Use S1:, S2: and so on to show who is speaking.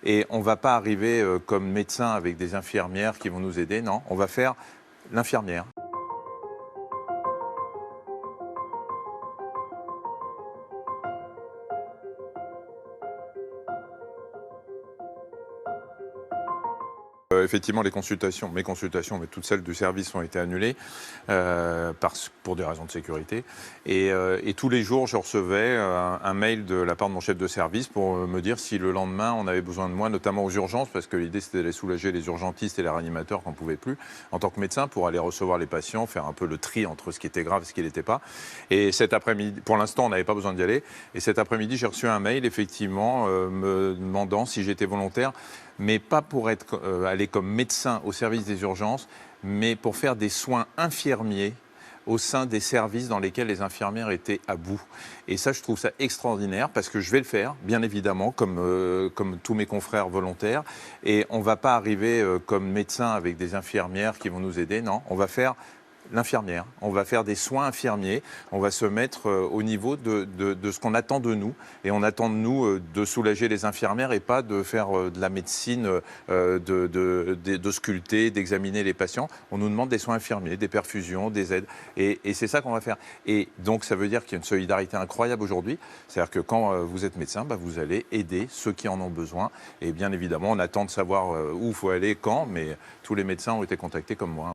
S1: Et on ne va pas arriver comme médecin avec des infirmières qui vont nous aider, non, on va faire l'infirmière. Effectivement, mes consultations, mais toutes celles du service ont été annulées pour des raisons de sécurité. Et tous les jours, je recevais un mail de la part de mon chef de service pour me dire si le lendemain, on avait besoin de moi, notamment aux urgences, parce que l'idée, c'était d'aller soulager les urgentistes et les réanimateurs qu'on ne pouvait plus, en tant que médecin, pour aller recevoir les patients, faire un peu le tri entre ce qui était grave et ce qui n'était pas. Et cet après-midi, pour l'instant, on n'avait pas besoin d'y aller. Et cet après-midi, j'ai reçu un mail, effectivement, me demandant si j'étais volontaire, mais pas pour aller comme médecin au service des urgences, mais pour faire des soins infirmiers au sein des services dans lesquels les infirmières étaient à bout. Et ça, je trouve ça extraordinaire parce que je vais le faire, bien évidemment, comme tous mes confrères volontaires. Et on ne va pas arriver comme médecin avec des infirmières qui vont nous aider, non, on va faire l'infirmière. On va faire des soins infirmiers, on va se mettre au niveau de ce qu'on attend de nous. Et on attend de nous de soulager les infirmières et pas de faire de la médecine, de sculpter, d'examiner les patients. On nous demande des soins infirmiers, des perfusions, des aides. Et c'est ça qu'on va faire. Et donc ça veut dire qu'il y a une solidarité incroyable aujourd'hui. C'est-à-dire que quand vous êtes médecin, vous allez aider ceux qui en ont besoin. Et bien évidemment, on attend de savoir où il faut aller, quand, mais tous les médecins ont été contactés comme moi.